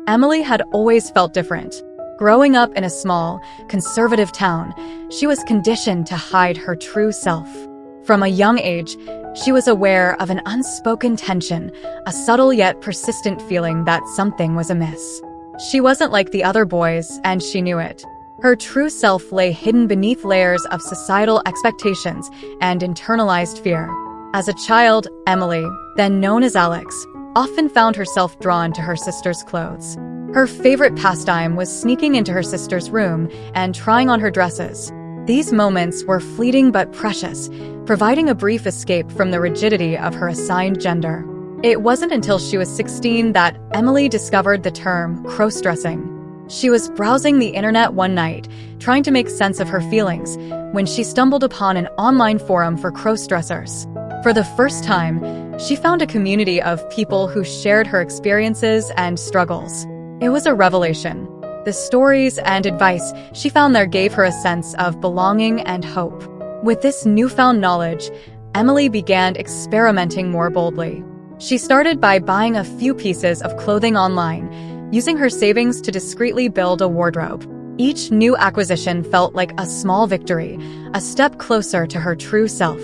Emily had always felt different. Growing up in a small, conservative town, she was conditioned to hide her true self. From a young age, she was aware of an unspoken tension, a subtle yet persistent feeling that something was amiss. She wasn't like the other boys, and she knew it. Her true self lay hidden beneath layers of societal expectations and internalized fear. As a child, Emily, then known as Alex, often found herself drawn to her sister's clothes. Her favorite pastime was sneaking into her sister's room and trying on her dresses. These moments were fleeting but precious, providing a brief escape from the rigidity of her assigned gender. It wasn't until she was 16 that Emily discovered the term crossdressing. She was browsing the internet one night, trying to make sense of her feelings, when she stumbled upon an online forum for crossdressers. For the first time, she found a community of people who shared her experiences and struggles. It was a revelation. The stories and advice she found there gave her a sense of belonging and hope. With this newfound knowledge, Emily began experimenting more boldly. She started by buying a few pieces of clothing online, using her savings to discreetly build a wardrobe. Each new acquisition felt like a small victory, a step closer to her true self.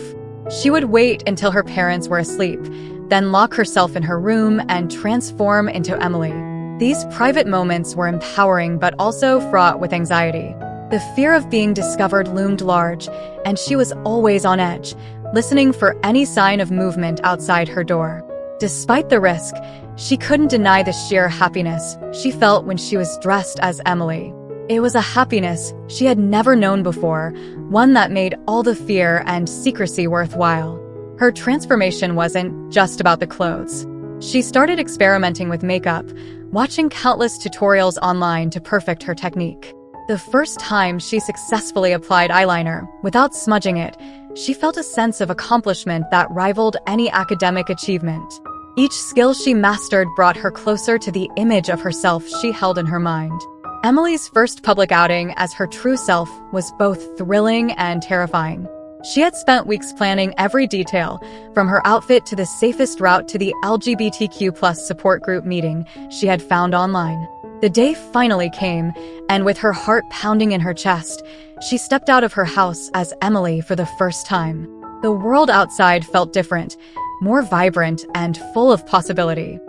She would wait until her parents were asleep, then lock herself in her room and transform into Emily. These private moments were empowering but also fraught with anxiety. The fear of being discovered loomed large, and she was always on edge, listening for any sign of movement outside her door. Despite the risk, she couldn't deny the sheer happiness she felt when she was dressed as Emily. It was a happiness she had never known before, one that made all the fear and secrecy worthwhile. Her transformation wasn't just about the clothes. She started experimenting with makeup, watching countless tutorials online to perfect her technique. The first time she successfully applied eyeliner, without smudging it, she felt a sense of accomplishment that rivaled any academic achievement. Each skill she mastered brought her closer to the image of herself she held in her mind. Emily's first public outing as her true self was both thrilling and terrifying. She had spent weeks planning every detail, from her outfit to the safest route to the LGBTQ+ support group meeting she had found online. The day finally came, and with her heart pounding in her chest, she stepped out of her house as Emily for the first time. The world outside felt different, more vibrant and full of possibility.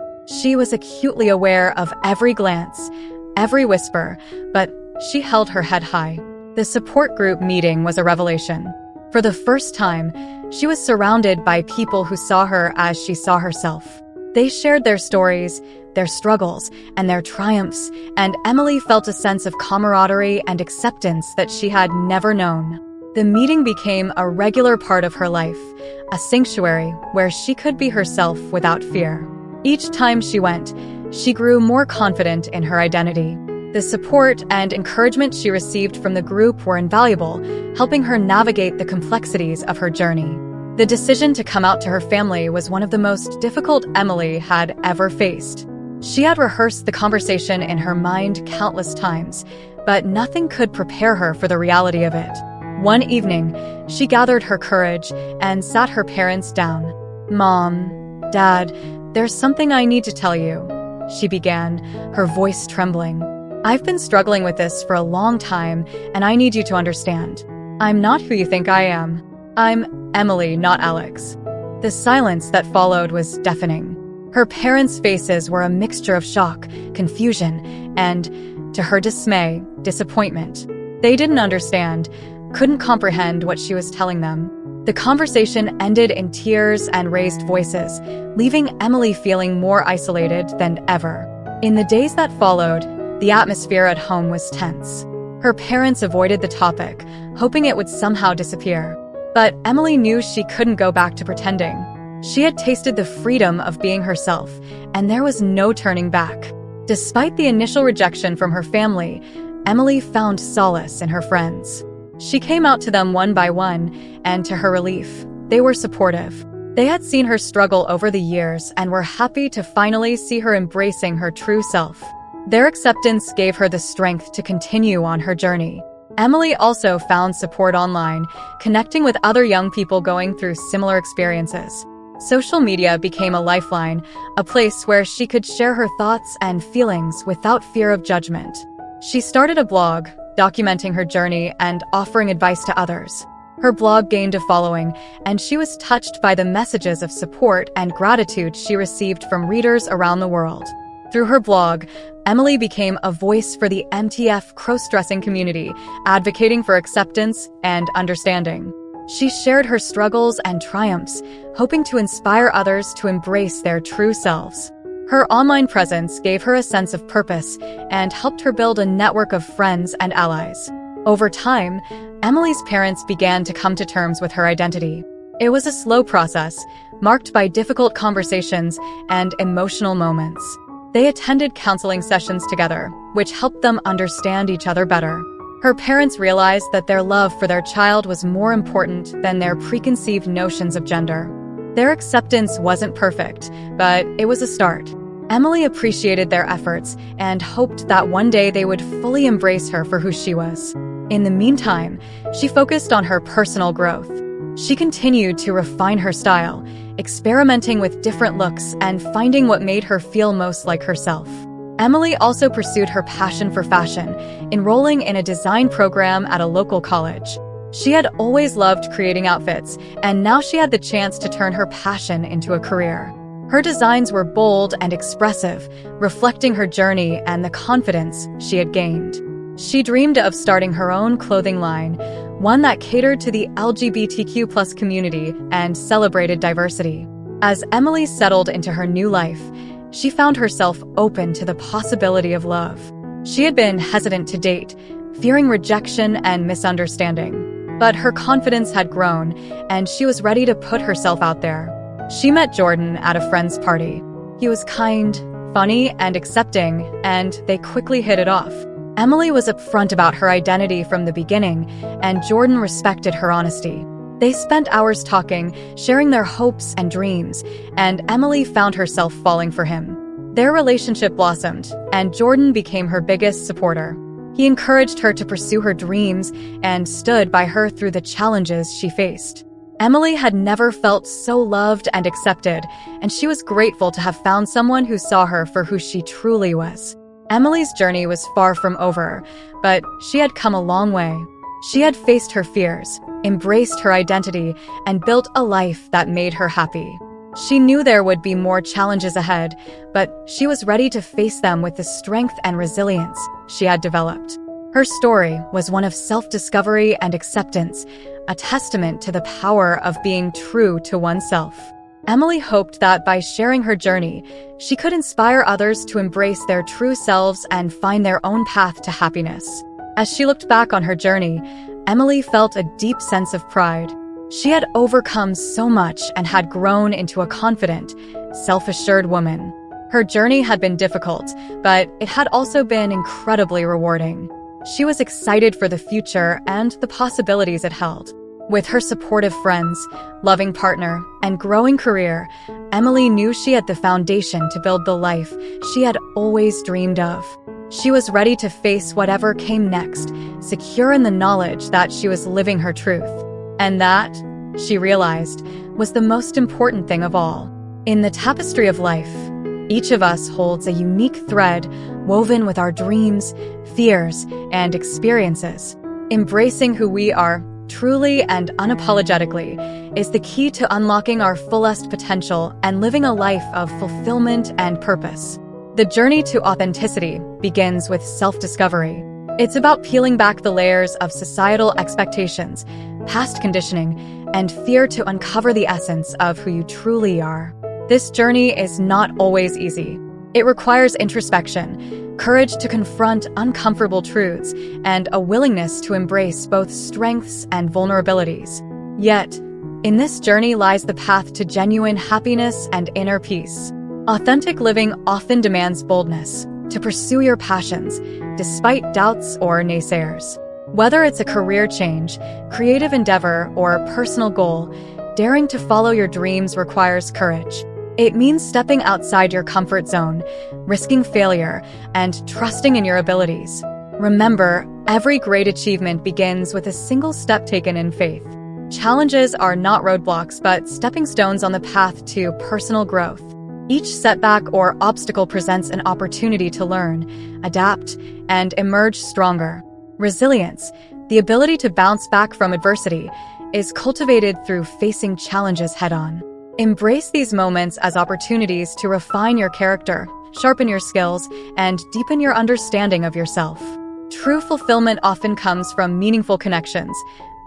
She was acutely aware of every glance, every whisper, but she held her head high. The support group meeting was a revelation. For the first time, she was surrounded by people who saw her as she saw herself. They shared their stories, their struggles, and their triumphs, and Emily felt a sense of camaraderie and acceptance that she had never known. The meeting became a regular part of her life, a sanctuary where she could be herself without fear. Each time she went, she grew more confident in her identity. The support and encouragement she received from the group were invaluable, helping her navigate the complexities of her journey. The decision to come out to her family was one of the most difficult Emily had ever faced. She had rehearsed the conversation in her mind countless times, but nothing could prepare her for the reality of it. One evening, she gathered her courage and sat her parents down. "Mom, Dad, there's something I need to tell you," she began, her voice trembling. "I've been struggling with this for a long time, and I need you to understand. I'm not who you think I am. I'm Emily, not Alex." The silence that followed was deafening. Her parents' faces were a mixture of shock, confusion, and, to her dismay, disappointment. They didn't understand, couldn't comprehend what she was telling them. The conversation ended in tears and raised voices, leaving Emily feeling more isolated than ever. In the days that followed, the atmosphere at home was tense. Her parents avoided the topic, hoping it would somehow disappear. But Emily knew she couldn't go back to pretending. She had tasted the freedom of being herself, and there was no turning back. Despite the initial rejection from her family, Emily found solace in her friends. She came out to them one by one, and to her relief, they were supportive. They had seen her struggle over the years and were happy to finally see her embracing her true self. Their acceptance gave her the strength to continue on her journey. Emily also found support online, connecting with other young people going through similar experiences. Social media became a lifeline, a place where she could share her thoughts and feelings without fear of judgment. She started a blog, documenting her journey and offering advice to others. Her blog gained a following, and she was touched by the messages of support and gratitude she received from readers around the world. Through her blog, Emily became a voice for the MTF Crossdressing community, advocating for acceptance and understanding. She shared her struggles and triumphs, hoping to inspire others to embrace their true selves. Her online presence gave her a sense of purpose and helped her build a network of friends and allies. Over time, Emily's parents began to come to terms with her identity. It was a slow process, marked by difficult conversations and emotional moments. They attended counseling sessions together, which helped them understand each other better. Her parents realized that their love for their child was more important than their preconceived notions of gender. Their acceptance wasn't perfect, but it was a start. Emily appreciated their efforts and hoped that one day they would fully embrace her for who she was. In the meantime, she focused on her personal growth. She continued to refine her style, experimenting with different looks and finding what made her feel most like herself. Emily also pursued her passion for fashion, enrolling in a design program at a local college. She had always loved creating outfits, and now she had the chance to turn her passion into a career. Her designs were bold and expressive, reflecting her journey and the confidence she had gained. She dreamed of starting her own clothing line, one that catered to the LGBTQ+ community and celebrated diversity. As Emily settled into her new life, she found herself open to the possibility of love. She had been hesitant to date, fearing rejection and misunderstanding. But her confidence had grown, and she was ready to put herself out there. She met Jordan at a friend's party. He was kind, funny, and accepting, and they quickly hit it off. Emily was upfront about her identity from the beginning, and Jordan respected her honesty. They spent hours talking, sharing their hopes and dreams, and Emily found herself falling for him. Their relationship blossomed, and Jordan became her biggest supporter. He encouraged her to pursue her dreams and stood by her through the challenges she faced. Emily had never felt so loved and accepted, and she was grateful to have found someone who saw her for who she truly was. Emily's journey was far from over, but she had come a long way. She had faced her fears, embraced her identity, and built a life that made her happy. She knew there would be more challenges ahead, but she was ready to face them with the strength and resilience she had developed. Her story was one of self-discovery and acceptance, a testament to the power of being true to oneself. Emily hoped that by sharing her journey, she could inspire others to embrace their true selves and find their own path to happiness. As she looked back on her journey, Emily felt a deep sense of pride. She had overcome so much and had grown into a confident, self-assured woman. Her journey had been difficult, but it had also been incredibly rewarding. She was excited for the future and the possibilities it held. With her supportive friends, loving partner, and growing career, Emily knew she had the foundation to build the life she had always dreamed of. She was ready to face whatever came next, secure in the knowledge that she was living her truth. And that, she realized, was the most important thing of all. In the tapestry of life, each of us holds a unique thread woven with our dreams, fears, and experiences. Embracing who we are, truly and unapologetically, is the key to unlocking our fullest potential and living a life of fulfillment and purpose. The journey to authenticity begins with self-discovery. It's about peeling back the layers of societal expectations, past conditioning, and fear to uncover the essence of who you truly are. This journey is not always easy. It requires introspection, courage to confront uncomfortable truths, and a willingness to embrace both strengths and vulnerabilities. Yet, in this journey lies the path to genuine happiness and inner peace. Authentic living often demands boldness to pursue your passions, despite doubts or naysayers. Whether it's a career change, creative endeavor, or personal goal, daring to follow your dreams requires courage. It means stepping outside your comfort zone, risking failure, and trusting in your abilities. Remember, every great achievement begins with a single step taken in faith. Challenges are not roadblocks, but stepping stones on the path to personal growth. Each setback or obstacle presents an opportunity to learn, adapt, and emerge stronger. Resilience, the ability to bounce back from adversity, is cultivated through facing challenges head-on. Embrace these moments as opportunities to refine your character, sharpen your skills, and deepen your understanding of yourself. True fulfillment often comes from meaningful connections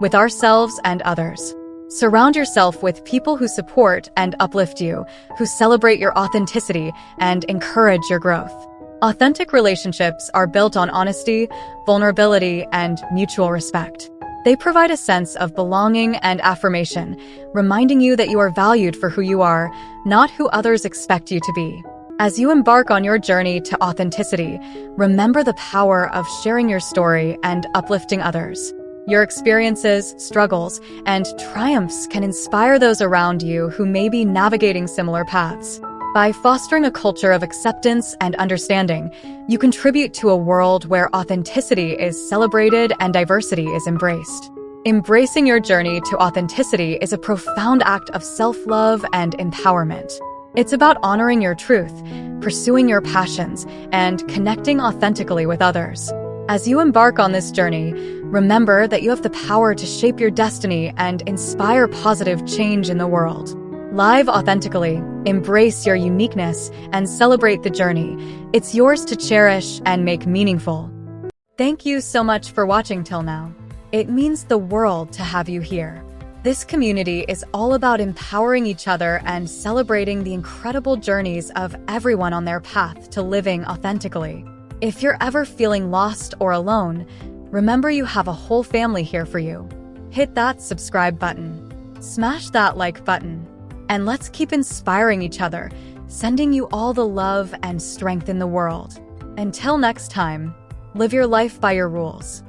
with ourselves and others. Surround yourself with people who support and uplift you, who celebrate your authenticity and encourage your growth. Authentic relationships are built on honesty, vulnerability, and mutual respect. They provide a sense of belonging and affirmation, reminding you that you are valued for who you are, not who others expect you to be. As you embark on your journey to authenticity, remember the power of sharing your story and uplifting others. Your experiences, struggles, and triumphs can inspire those around you who may be navigating similar paths. By fostering a culture of acceptance and understanding, you contribute to a world where authenticity is celebrated and diversity is embraced. Embracing your journey to authenticity is a profound act of self-love and empowerment. It's about honoring your truth, pursuing your passions, and connecting authentically with others. As you embark on this journey, remember that you have the power to shape your destiny and inspire positive change in the world. Live authentically, embrace your uniqueness, and celebrate the journey. It's yours to cherish and make meaningful. Thank you so much for watching till now. It means the world to have you here. This community is all about empowering each other and celebrating the incredible journeys of everyone on their path to living authentically. If you're ever feeling lost or alone, remember you have a whole family here for you. Hit that subscribe button, smash that like button, and let's keep inspiring each other, sending you all the love and strength in the world. Until next time, live your life by your rules.